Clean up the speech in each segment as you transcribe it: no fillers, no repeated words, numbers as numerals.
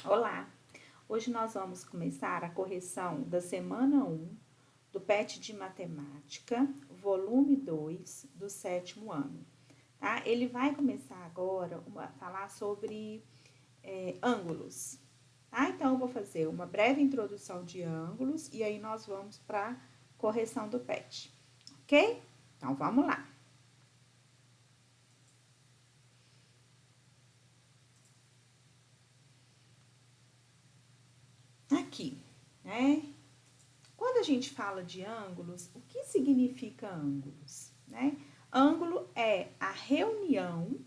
Olá! Hoje nós vamos começar a correção da semana 1 do PET de Matemática, volume 2 do 7º ano. Tá? Ele vai começar agora a falar sobre ângulos. Tá? Então, eu vou fazer uma breve introdução de ângulos e aí nós vamos para a correção do PET. Ok? Então, vamos lá. Aqui, né? Quando a gente fala de ângulos, o que significa ângulos, né? Ângulo é a reunião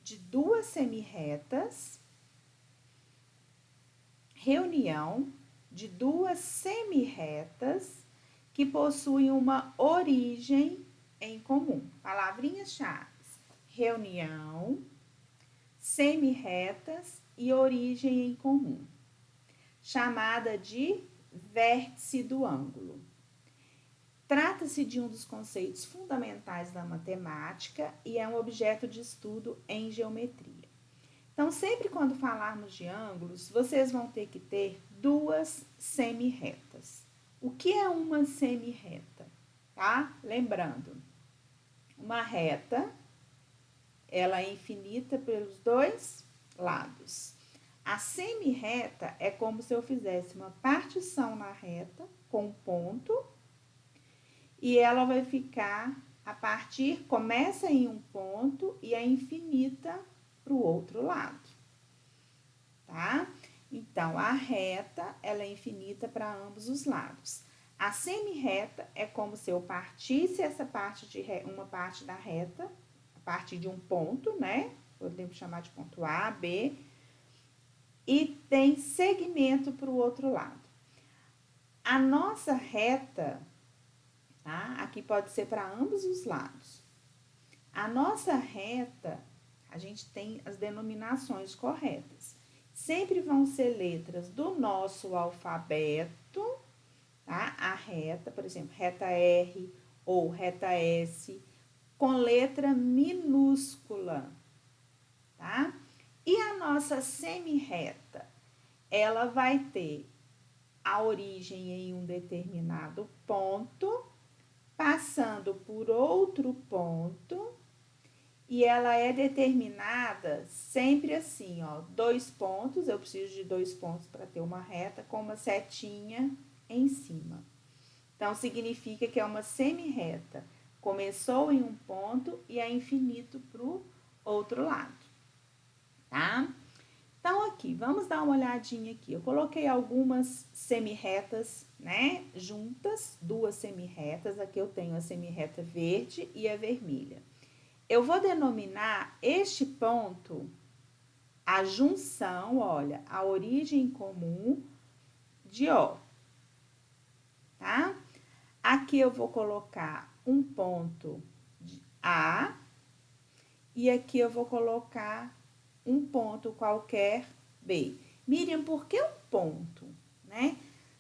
de duas semirretas, que possuem uma origem em comum. Palavrinhas-chave: reunião, semirretas e origem em comum, chamada de vértice do ângulo. Trata-se de um dos conceitos fundamentais da matemática e é um objeto de estudo em geometria. Então, sempre quando falarmos de ângulos, vocês vão ter que ter duas semirretas. O que é uma semirreta? Tá? Lembrando, uma reta, ela é infinita pelos dois lados. A semirreta é como se eu fizesse uma partição na reta com um ponto e ela vai ficar começa em um ponto e é infinita para o outro lado, tá? Então, a reta, ela é infinita para ambos os lados. A semirreta é como se eu partisse uma parte da reta, a partir de um ponto, né? Podemos chamar de ponto A, B, e tem segmento para o outro lado. A nossa reta, tá? Aqui pode ser para ambos os lados. A nossa reta, a gente tem as denominações corretas. Sempre vão ser letras do nosso alfabeto, tá? A reta, por exemplo, reta R ou reta S, com letra minúscula, tá? E a nossa semirreta, ela vai ter a origem em um determinado ponto, passando por outro ponto, e ela é determinada sempre assim, ó, 2 pontos, eu preciso de 2 pontos para ter uma reta com uma setinha em cima. Então, significa que é uma semirreta. Começou em um ponto e é infinito para o outro lado, tá? Então, aqui, vamos dar uma olhadinha aqui. Eu coloquei algumas semirretas, né, juntas, duas semirretas. Aqui eu tenho a semirreta verde e a vermelha. Eu vou denominar este ponto a junção, olha, a origem comum de O, tá? Aqui eu vou colocar um ponto de A e aqui eu vou colocar um ponto qualquer B. Miriam, por que um ponto, né?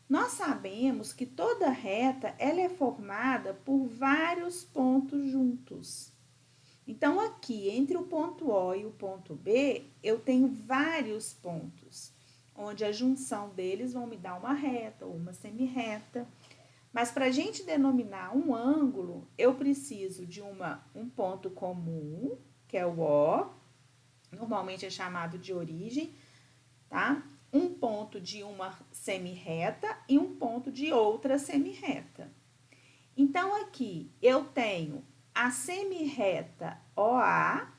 Nós sabemos que toda reta ela é formada por vários pontos juntos. Então, aqui, entre o ponto O e o ponto B, eu tenho vários pontos, onde a junção deles vão me dar uma reta ou uma semirreta. Mas, para a gente denominar um ângulo, eu preciso de um ponto comum, que é o O, normalmente é chamado de origem, tá? Um ponto de uma semirreta e um ponto de outra semirreta. Então, aqui, eu tenho a semirreta OA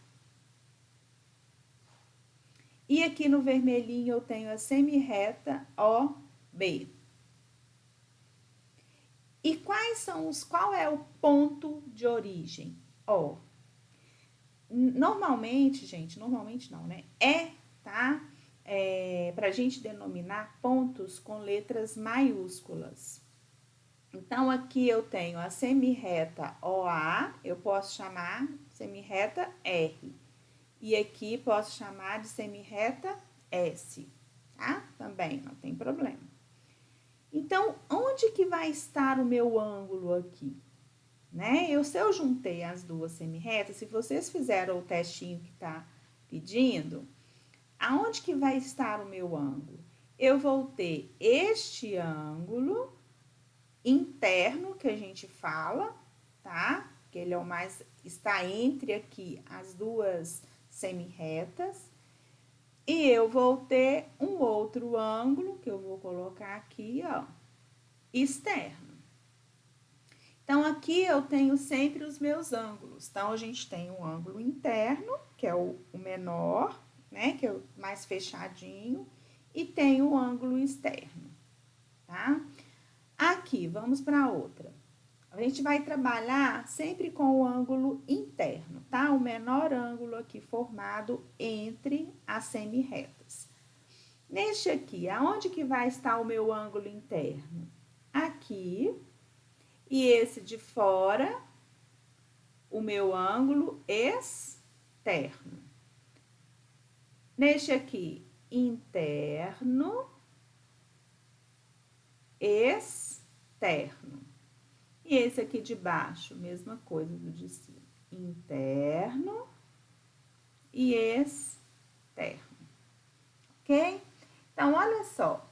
e aqui no vermelhinho eu tenho a semirreta OB. E qual é o ponto de origem? O. Normalmente, gente, normalmente não, né? Tá? Pra gente denominar pontos com letras maiúsculas. Então, aqui eu tenho a semirreta OA, eu posso chamar semirreta R. E aqui posso chamar de semirreta S, tá? Também não tem problema. Então, onde que vai estar o meu ângulo aqui? Né? Se eu juntei as duas semirretas, se vocês fizeram o testinho que tá pedindo, Aonde que vai estar o meu ângulo? Eu vou ter este ângulo interno que a gente fala, tá? Que ele é o mais, está entre aqui as duas semi-retas. E eu vou ter um outro ângulo, que eu vou colocar aqui, ó, externo. Então, aqui eu tenho sempre os meus ângulos. Então, a gente tem um ângulo interno, que é o menor, né? Que é o mais fechadinho. E tem o ângulo externo, tá? Aqui, vamos para outra. A gente vai trabalhar sempre com o ângulo interno, tá? O menor ângulo aqui formado entre as semi-retas. Neste aqui, aonde que vai estar o meu ângulo interno? Aqui. E esse de fora, o meu ângulo externo. Neste aqui, interno, externo. E esse aqui de baixo, mesma coisa do de cima. Interno e externo. Ok? Então, olha só.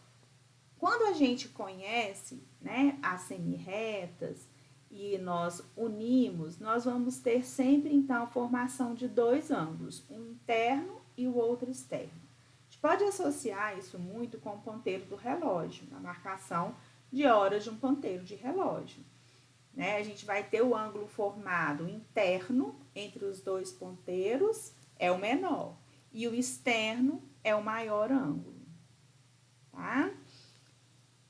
Quando a gente conhece, né, as semi-retas e nós unimos, nós vamos ter sempre, então, a formação de dois ângulos, um interno e o outro externo. A gente pode associar isso muito com o ponteiro do relógio, na marcação de horas de um ponteiro de relógio. Né? A gente vai ter o ângulo formado interno entre os dois ponteiros, é o menor, e o externo é o maior ângulo, tá?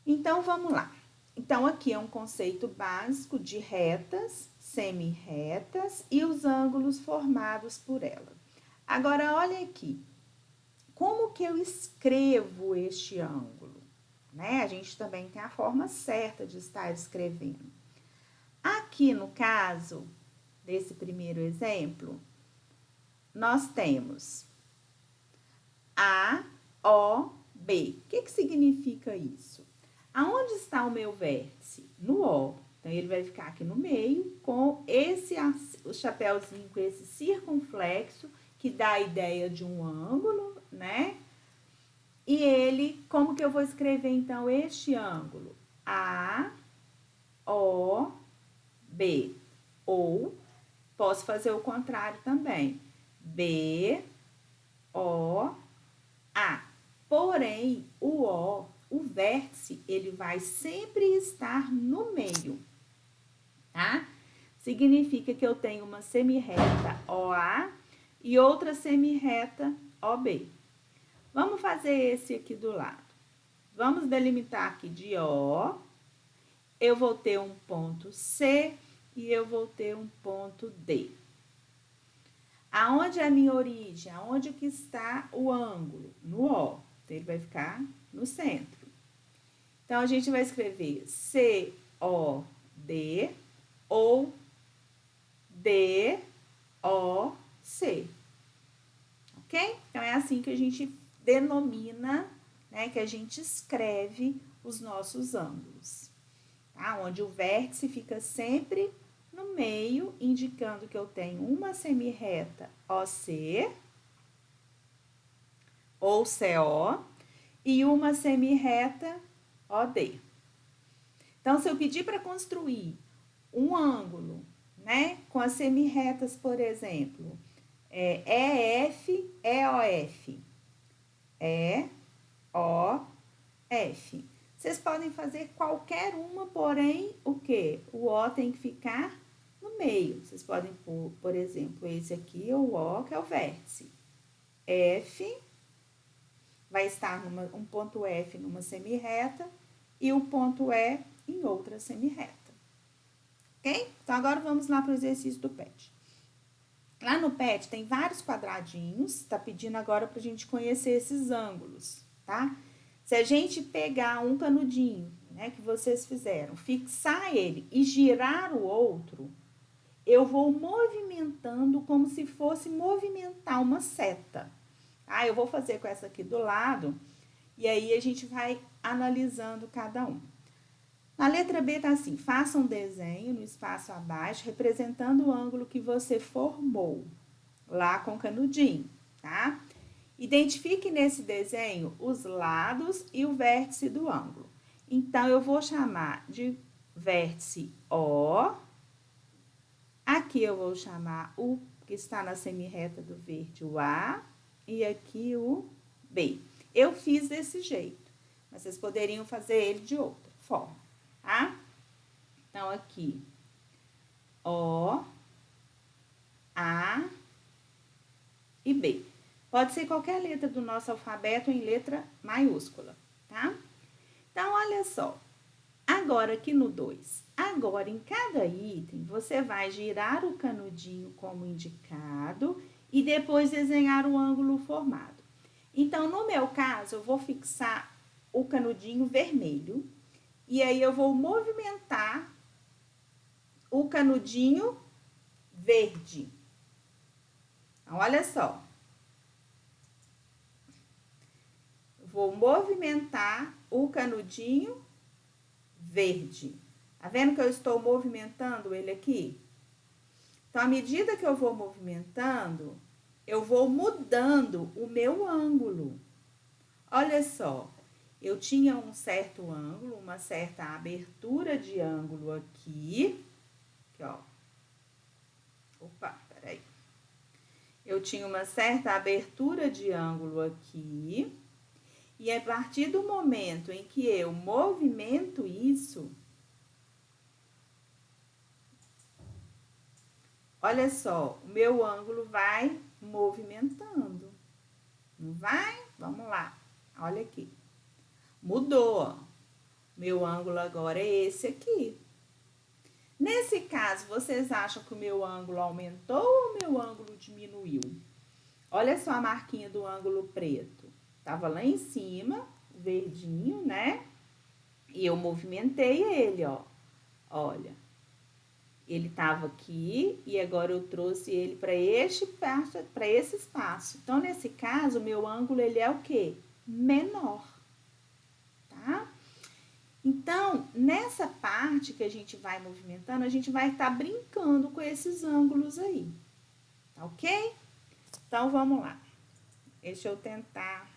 Então, vamos lá. Então, aqui é um conceito básico de retas, semi-retas e os ângulos formados por ela. Agora, olha aqui. Como que eu escrevo este ângulo? Né? A gente também tem a forma certa de estar escrevendo. Aqui, no caso desse primeiro exemplo, nós temos A, O, B. O que significa isso? Aonde está o meu vértice? No O. Então, ele vai ficar aqui no meio com o chapéuzinho com esse circunflexo, que dá a ideia de um ângulo, né? E ele, como que eu vou escrever, então, este ângulo? A, O, B. Ou, posso fazer o contrário também. B, O, A. Porém, o vértice, ele vai sempre estar no meio, tá? Significa que eu tenho uma semi-reta OA e outra semi-reta OB. Vamos fazer esse aqui do lado. Vamos delimitar aqui de O, eu vou ter um ponto C e eu vou ter um ponto D. Aonde é a minha origem? Aonde que está o ângulo? No O. Então, ele vai ficar no centro. Então, a gente vai escrever C-O-D ou D-O-C. Ok? Então, é assim que a gente denomina, né, que a gente escreve os nossos ângulos. Tá? Onde o vértice fica sempre no meio, indicando que eu tenho uma semi-reta OC ou CO e uma semi-reta OD. Então, se eu pedir para construir um ângulo, né, com as semi-retas, por exemplo, EF, EOF, EOF. Vocês podem fazer qualquer uma, porém, o quê? O O tem que ficar no meio. Vocês podem pôr, por exemplo, esse aqui, o O, que é o vértice. F vai estar um ponto F numa semi-reta e o ponto E em outra semi-reta. Ok? Então, agora vamos lá para o exercício do PET. Lá no PET tem vários quadradinhos, tá pedindo agora para a gente conhecer esses ângulos, tá? Se a gente pegar um canudinho, né, que vocês fizeram, fixar ele e girar o outro, eu vou movimentando como se fosse movimentar uma seta. Ah, eu vou fazer com essa aqui do lado, e aí a gente vai analisando cada um. Na letra B tá assim, faça um desenho no espaço abaixo, representando o ângulo que você formou, lá com o canudinho, tá? Identifique nesse desenho os lados e o vértice do ângulo. Então, eu vou chamar de vértice O. Aqui eu vou chamar o que está na semirreta do verde, o A, e aqui o B. Eu fiz desse jeito, mas vocês poderiam fazer ele de outra forma, tá? Então, aqui, O, A e B. Pode ser qualquer letra do nosso alfabeto em letra maiúscula, tá? Então, olha só. Agora, aqui no 2. Agora, em cada item, você vai girar o canudinho como indicado e depois desenhar o ângulo formado. Então, no meu caso, eu vou fixar o canudinho vermelho e aí eu vou movimentar o canudinho verde. Então, olha só. Vou movimentar o canudinho verde. Tá vendo que eu estou movimentando ele aqui? Então, à medida que eu vou movimentando, eu vou mudando o meu ângulo. Olha só, eu tinha um certo ângulo, uma certa abertura de ângulo aqui. Aqui, ó. Opa, peraí. Eu tinha uma certa abertura de ângulo aqui. E a partir do momento em que eu movimento isso, olha só, o meu ângulo vai movimentando. Não vai? Vamos lá. Olha aqui. Mudou, ó. Meu ângulo agora é esse aqui. Nesse caso, vocês acham que o meu ângulo aumentou ou o meu ângulo diminuiu? Olha só a marquinha do ângulo preto. Tava lá em cima, verdinho, né? E eu movimentei ele, ó. Olha. Ele tava aqui e agora eu trouxe ele para esse espaço. Então, nesse caso, o meu ângulo, ele é o quê? Menor, tá? Então, nessa parte que a gente vai movimentando, a gente vai estar brincando com esses ângulos aí, tá ok? Então, vamos lá. Deixa eu tentar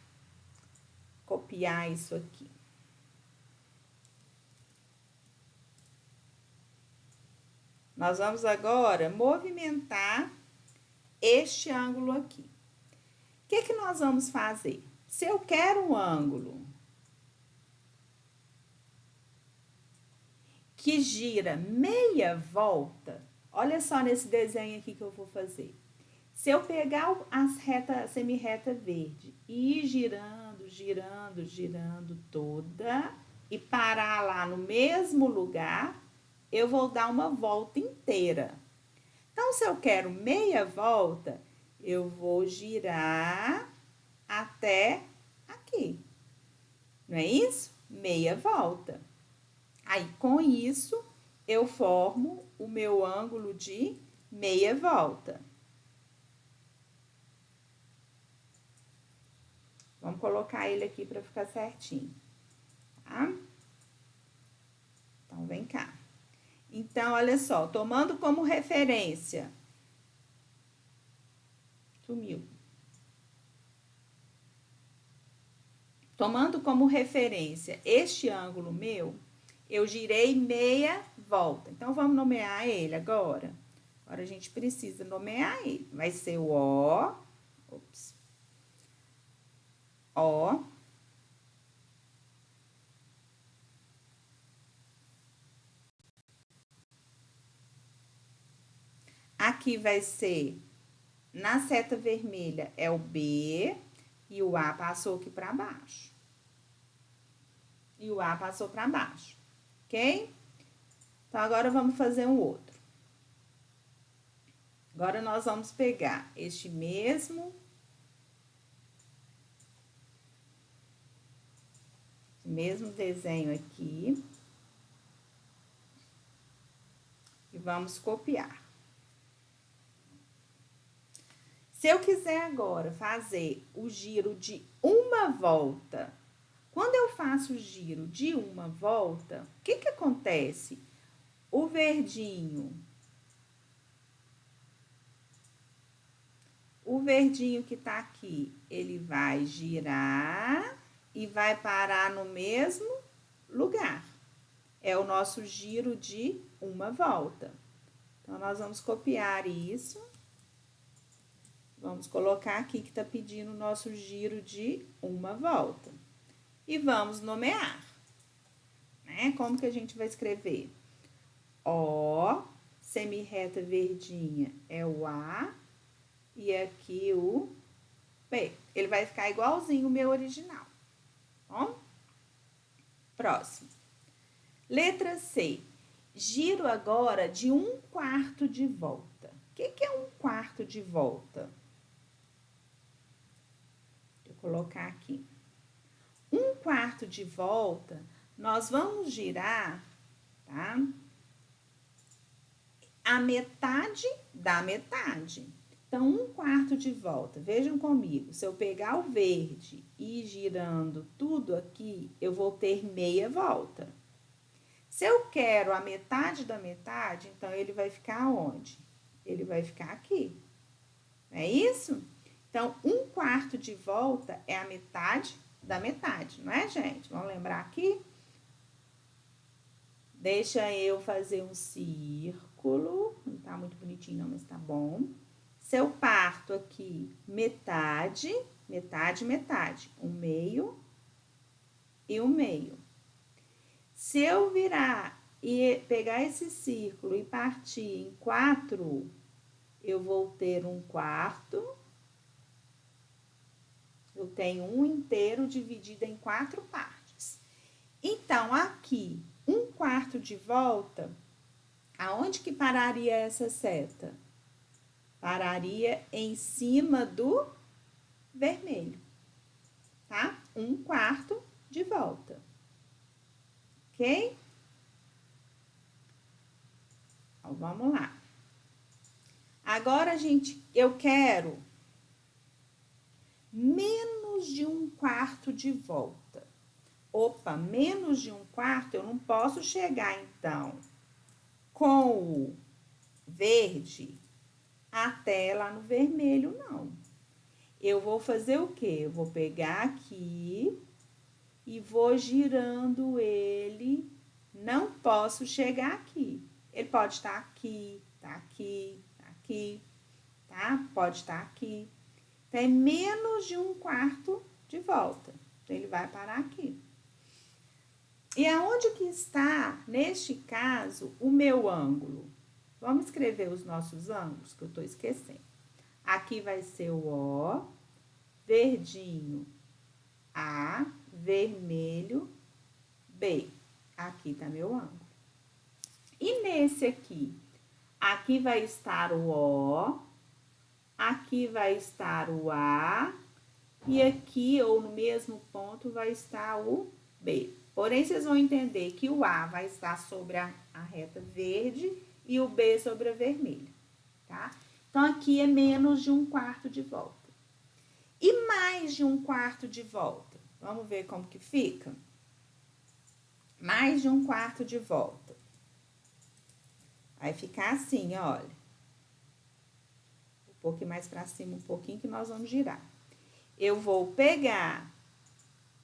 copiar isso aqui. Nós vamos agora movimentar este ângulo aqui. O que que nós vamos fazer? Se eu quero um ângulo que gira meia volta, olha só nesse desenho aqui que eu vou fazer. Se eu pegar a semirreta verde e ir girando, girando, girando toda e parar lá no mesmo lugar, eu vou dar uma volta inteira. Então, se eu quero meia volta, eu vou girar até aqui. Não é isso? Meia volta. Aí, com isso, eu formo o meu ângulo de meia volta. Vamos colocar ele aqui para ficar certinho, tá? Então, vem cá. Então, olha só, tomando como referência. Sumiu. Tomando como referência este ângulo meu, eu girei meia volta. Então, vamos nomear ele agora. Agora, a gente precisa nomear ele. Vai ser o O. Ops. O. Aqui vai ser, na seta vermelha, é o B. E o A passou aqui para baixo. E o A passou para baixo. Ok? Então, agora vamos fazer um outro. Agora, nós vamos pegar este mesmo desenho aqui e vamos copiar. Se eu quiser agora fazer o giro de uma volta, quando eu faço o giro de uma volta, o que que acontece? O verdinho O verdinho que tá aqui, ele vai girar e vai parar no mesmo lugar. É o nosso giro de uma volta. Então, nós vamos copiar isso. Vamos colocar aqui que tá pedindo o nosso giro de uma volta. E vamos nomear, né? Como que a gente vai escrever? O, semirreta verdinha é o A, e aqui o B. Ele vai ficar igualzinho o meu original. Bom? Próximo. Letra C. Giro agora de 1/4 de volta. O que é 1/4 de volta? Vou colocar aqui. 1/4 de volta, nós vamos girar, tá? A metade da metade. Então, 1/4 de volta. Vejam comigo, se eu pegar o verde e ir girando tudo aqui, eu vou ter meia volta. Se eu quero a metade da metade, então, ele vai ficar onde? Ele vai ficar aqui. É isso? Então, 1/4 de volta é a metade da metade, não é, gente? Vamos lembrar aqui? Deixa eu fazer um círculo. Não tá muito bonitinho não, mas tá bom. Se eu parto aqui metade, metade, metade. Um meio e um meio. Se eu virar e pegar esse círculo e partir em 4, eu vou ter 1/4. Eu tenho 1 inteiro dividido em 4 partes. Então, aqui, 1/4 de volta, aonde que pararia essa seta? Pararia em cima do vermelho, tá? 1/4 de volta, ok? Então, vamos lá. Agora, gente, eu quero menos de 1/4 de volta. Opa, menos de 1/4, eu não posso chegar, então, com o verde até lá no vermelho, não. Eu vou fazer o quê? Eu vou pegar aqui e vou girando ele. Não posso chegar aqui. Ele pode estar aqui, tá aqui, tá aqui, tá? Pode estar aqui. Então, é menos de 1/4 de volta. Então, ele vai parar aqui. E aonde que está, neste caso, o meu ângulo? Vamos escrever os nossos ângulos, que eu tô esquecendo. Aqui vai ser o O, verdinho A, vermelho B. Aqui tá meu ângulo. E nesse aqui? Aqui vai estar o O, aqui vai estar o A, e aqui, ou no mesmo ponto, vai estar o B. Porém, vocês vão entender que o A vai estar sobre a reta verde e o B sobre a vermelha, tá? Então, aqui é menos de 1/4 de volta. E mais de 1/4 de volta? Vamos ver como que fica? Mais de 1/4 de volta. Vai ficar assim, olha. Um pouquinho mais pra cima, um pouquinho, que nós vamos girar. Eu vou pegar,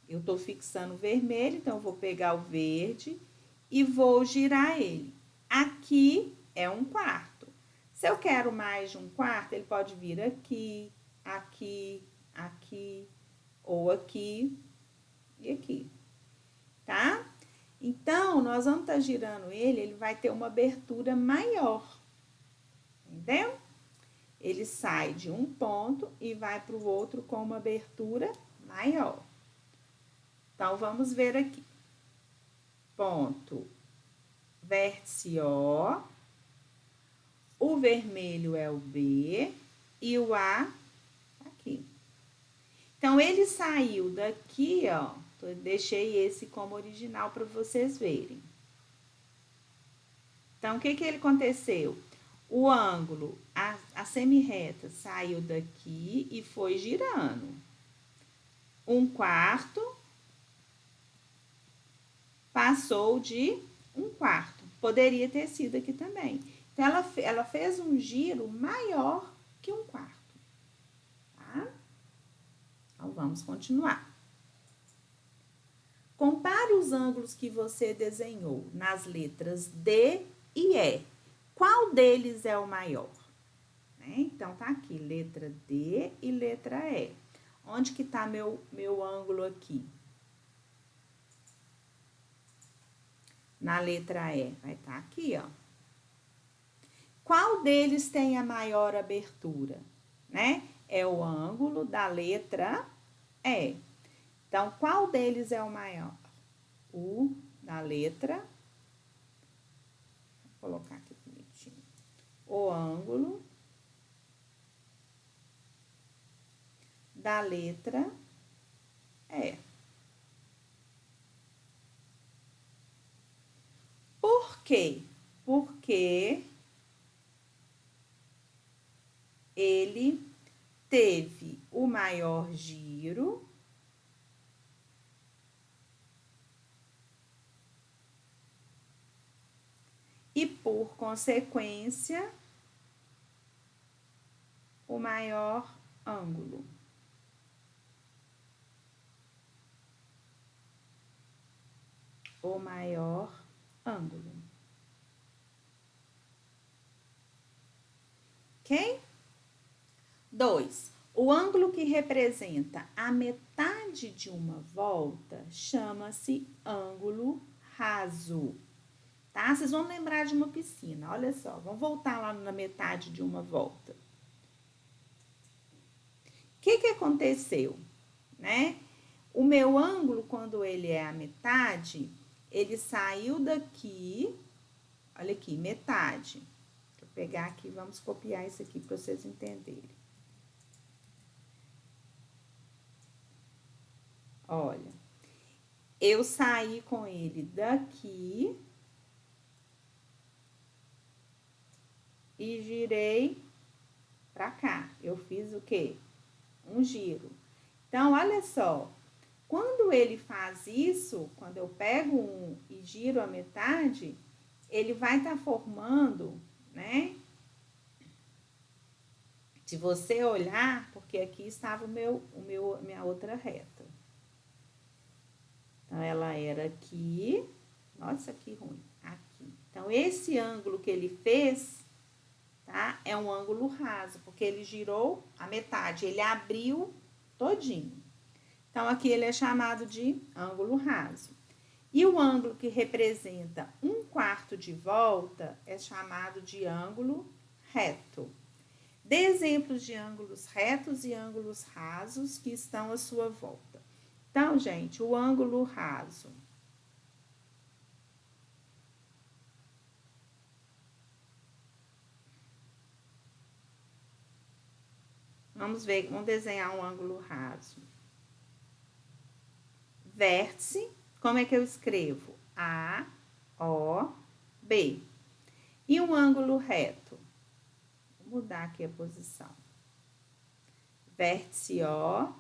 eu tô fixando o vermelho, então eu vou pegar o verde e vou girar ele. Aqui é 1/4. Se eu quero mais de 1/4, ele pode vir aqui, aqui, aqui, ou aqui e aqui, tá? Então, nós vamos estar girando ele vai ter uma abertura maior, entendeu? Ele sai de um ponto e vai para o outro com uma abertura maior. Então, vamos ver aqui. Ponto, vértice O, o vermelho é o B e o A aqui. Então, ele saiu daqui, ó, deixei esse como original para vocês verem. Então, o que que ele aconteceu? O ângulo, a semirreta saiu daqui e foi girando. 1/4 passou de 1/4. Poderia ter sido aqui também. Então, ela fez um giro maior que 1/4. Então, vamos continuar. Compare os ângulos que você desenhou nas letras D e E. Qual deles é o maior? Então, tá aqui, letra D e letra E. Onde que tá meu ângulo aqui? Na letra E, vai estar aqui, ó. Qual deles tem a maior abertura, né? É o ângulo da letra E. Então, qual deles é o maior? O da letra, vou colocar aqui bonitinho. O ângulo da letra E. Por quê? Porque ele teve o maior giro e, por consequência, o maior ângulo. O maior ângulo. Ok? 2. O ângulo que representa a metade de uma volta chama-se ângulo raso. Tá? Vocês vão lembrar de uma piscina. Olha só, vamos voltar lá na metade de uma volta. O que aconteceu, né? O meu ângulo, quando ele é a metade, ele saiu daqui, olha aqui, metade. Deixa eu pegar aqui, vamos copiar isso aqui para vocês entenderem. Olha, eu saí com ele daqui e girei para cá. Eu fiz o quê? Um giro. Então, olha só, quando ele faz isso, quando eu pego um e giro a metade, ele vai estar formando, né? Se você olhar, porque aqui estava minha outra reta. Então, ela era aqui. Nossa, que ruim. Aqui. Então, esse ângulo que ele fez, tá? É um ângulo raso, porque ele girou a metade, ele abriu todinho. Então, aqui ele é chamado de ângulo raso. E o ângulo que representa 1/4 de volta é chamado de ângulo reto. Dê exemplos de ângulos retos e ângulos rasos que estão à sua volta. Então, gente, o ângulo raso. Vamos ver, vamos desenhar um ângulo raso. Vértice, como é que eu escrevo? A, O, B. E um ângulo reto? Vou mudar aqui a posição. Vértice O,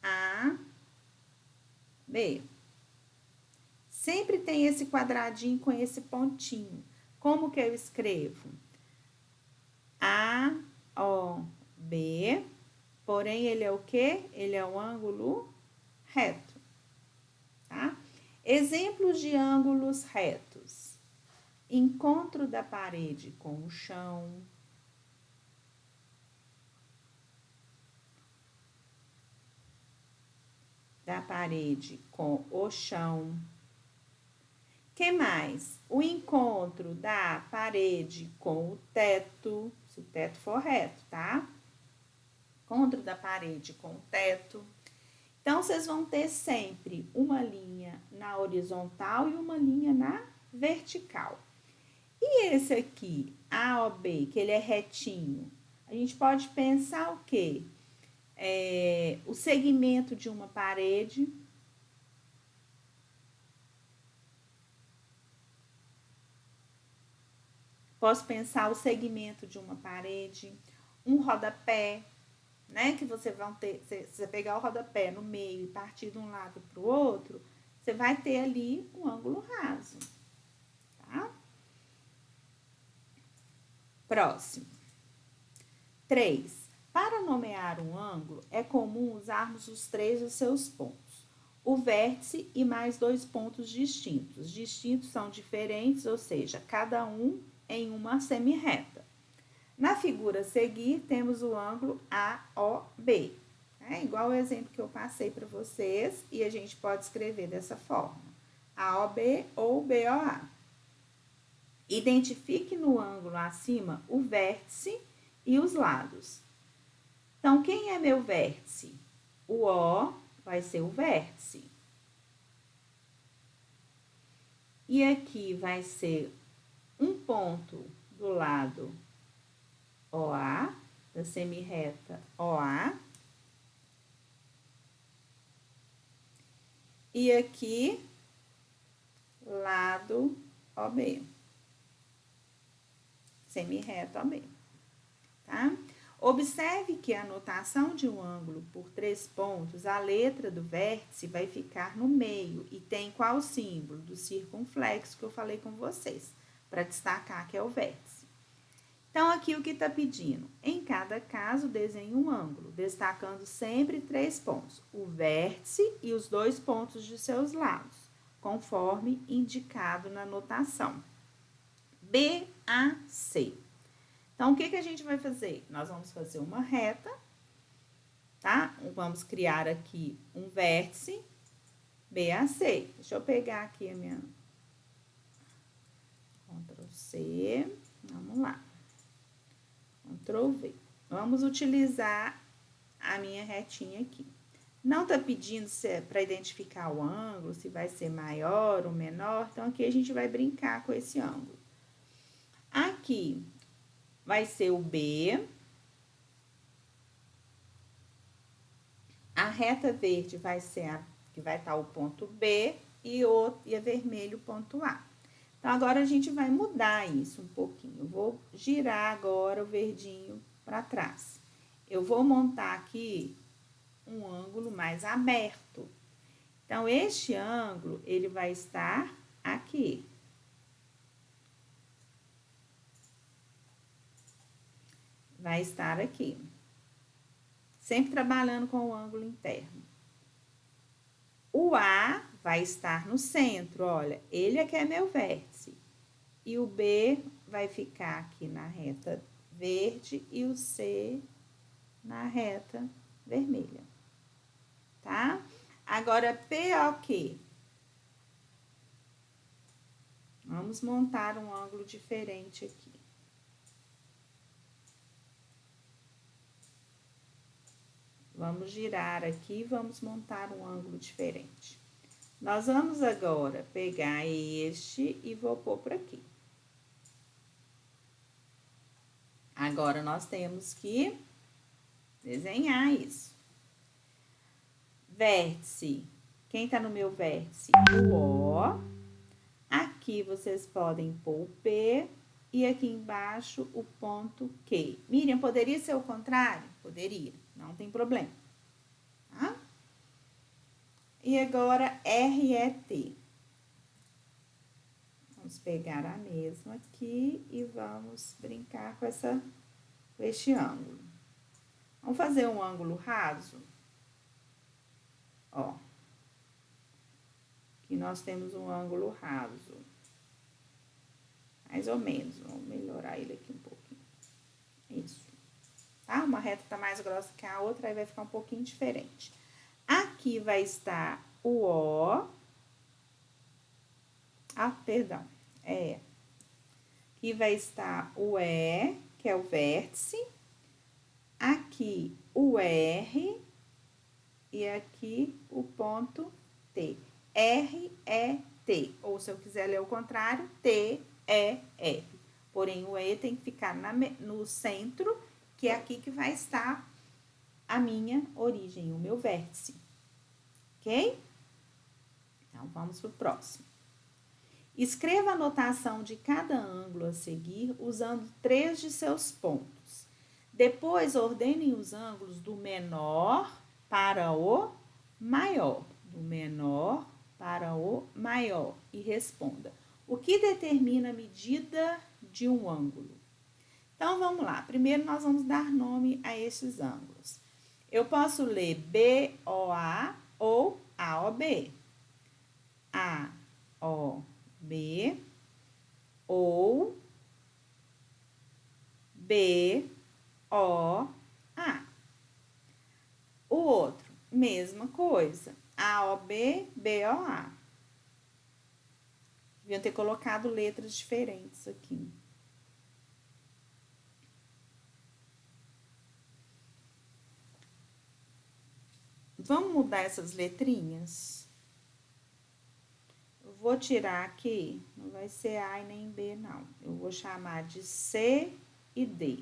A, B. Sempre tem esse quadradinho com esse pontinho. Como que eu escrevo? A, O, B. Porém, ele é o quê? Ele é um ângulo reto. Tá? Exemplos de ângulos retos. Encontro da parede com o chão. Da parede com o chão. Que mais? O encontro da parede com o teto, se o teto for reto, tá? Encontro da parede com o teto. Então, vocês vão ter sempre uma linha na horizontal e uma linha na vertical. E esse aqui, AOB, que ele é retinho, a gente pode pensar o quê? O segmento de uma parede. Posso pensar o segmento de uma parede, um rodapé, né? Que você vai ter, se você pegar o rodapé no meio e partir de um lado para o outro, você vai ter ali um ângulo raso, tá? Próximo. 3. Para nomear um ângulo, é comum usarmos os três de seus pontos. O vértice e mais dois pontos distintos. Distintos são diferentes, ou seja, cada um em uma semirreta. Na figura a seguir, temos o ângulo AOB. É igual o exemplo que eu passei para vocês, e a gente pode escrever dessa forma. AOB ou BOA. Identifique no ângulo acima o vértice e os lados. Então, quem é meu vértice? O O vai ser o vértice. E aqui vai ser um ponto do lado OA, da semirreta OA. E aqui, lado OB. Semirreta OB, tá? Observe que a notação de um ângulo por 3 pontos, a letra do vértice vai ficar no meio e tem qual símbolo? Do circunflexo que eu falei com vocês, para destacar que é o vértice. Então, aqui o que está pedindo? Em cada caso, desenhe um ângulo, destacando sempre 3 pontos, o vértice e os 2 pontos de seus lados, conforme indicado na notação. BAC. Então, o que a gente vai fazer? Nós vamos fazer uma reta, tá? Vamos criar aqui um vértice BAC. Deixa eu pegar aqui a minha... Ctrl C, vamos lá. Ctrl V. Vamos utilizar a minha retinha aqui. Não tá pedindo para identificar o ângulo, se vai ser maior ou menor, então aqui a gente vai brincar com esse ângulo. Aqui vai ser o B. A reta verde vai ser que vai estar o ponto B e a vermelho o ponto A. Então, agora a gente vai mudar isso um pouquinho. Eu vou girar agora o verdinho para trás. Eu vou montar aqui um ângulo mais aberto. Então, este ângulo, ele vai estar aqui. Vai estar aqui. Sempre trabalhando com o ângulo interno. O A vai estar no centro, olha, ele é que é meu vértice. E o B vai ficar aqui na reta verde e o C na reta vermelha, tá? Agora, POQ. Vamos montar um ângulo diferente aqui. Vamos girar aqui e vamos montar um ângulo diferente. Nós vamos agora pegar este e vou pôr por aqui. Agora, nós temos que desenhar isso. Vértice. Quem tá no meu vértice? O O. Aqui, vocês podem pôr o P. E aqui embaixo, o ponto Q. Miriam, poderia ser o contrário? Poderia, não tem problema. Tá? E agora, RET. Vamos pegar a mesma aqui e vamos brincar com este ângulo. Vamos fazer um ângulo raso. Ó. Aqui nós temos um ângulo raso. Mais ou menos. Vamos melhorar ele aqui um pouquinho. Isso. Tá? Uma reta tá mais grossa que a outra, aí vai ficar um pouquinho diferente. Aqui vai estar o O. Ah, perdão. Aqui vai estar o E, que é o vértice. Aqui o R. E aqui o ponto T. R-E-T. Ou, se eu quiser ler o contrário, T-E-R. Porém, o E tem que ficar no centro, que é aqui que vai estar a minha origem, o meu vértice. Ok? Então, vamos para o próximo. Escreva a notação de cada ângulo a seguir, usando 3 de seus pontos. Depois, ordenem os ângulos do menor para o maior. Do menor para o maior. E responda: o que determina a medida de um ângulo? Então, vamos lá. Primeiro, nós vamos dar nome a esses ângulos. Eu posso ler BOA ou AOB. AOB ou BOA. O outro, mesma coisa. AOB, BOA. Deviam ter colocado letras diferentes aqui. Vamos mudar essas letrinhas? Eu vou tirar aqui, não vai ser A e nem B, não. Eu vou chamar de C e D.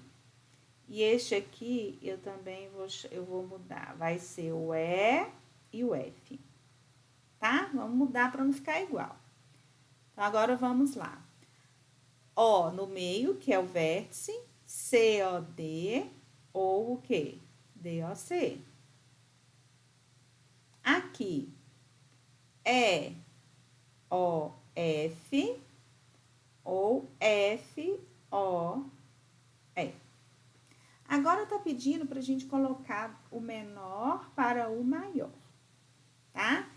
E este aqui, eu também vou mudar. Vai ser o E e o F. Tá? Vamos mudar para não ficar igual. Então, agora vamos lá. O no meio, que é o vértice, COD, ou o quê? DOC. Aqui, EOF ou FOE. Agora, tá pedindo pra gente colocar o menor para o maior, tá?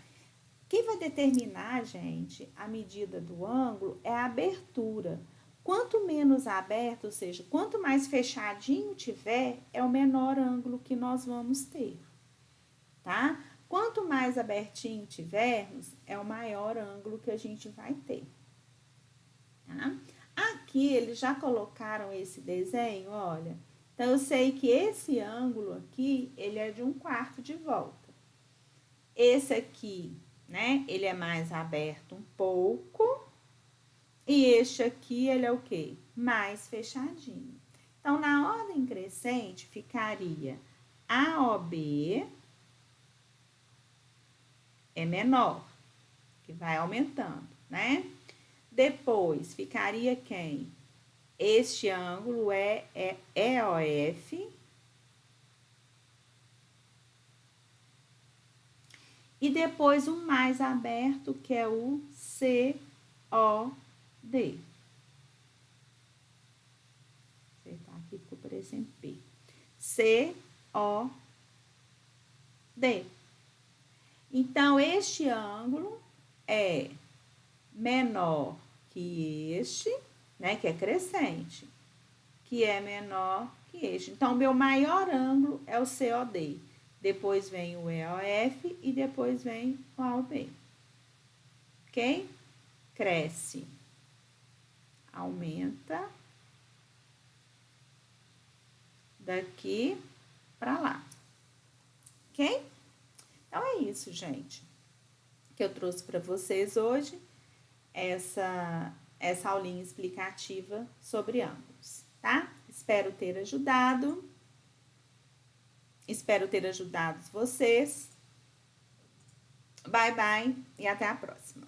Quem vai determinar, gente, a medida do ângulo é a abertura. Quanto menos aberto, ou seja, quanto mais fechadinho tiver, é o menor ângulo que nós vamos ter, tá? Quanto mais abertinho tivermos, é o maior ângulo que a gente vai ter, tá? Aqui, eles já colocaram esse desenho, olha. Então, eu sei que esse ângulo aqui, ele é de 1/4 de volta. Esse aqui, né, ele é mais aberto um pouco. E este aqui, ele é o quê? Mais fechadinho. Então, na ordem crescente, ficaria AOB é menor, que vai aumentando, né? Depois, ficaria quem? Este ângulo é EOF. E depois, um mais aberto, que é o COD. Vou acertar aqui, ficou parecendo P. COD. Então, este ângulo é menor que este, né, que é crescente, que é menor que este. Então, meu maior ângulo é o COD. Depois vem o EOF e depois vem o AOB. Ok? Cresce, aumenta daqui para lá. Ok? Então, é isso, gente, que eu trouxe para vocês hoje, essa aulinha explicativa sobre ângulos, tá? Espero ter ajudado vocês. Bye, bye e até a próxima.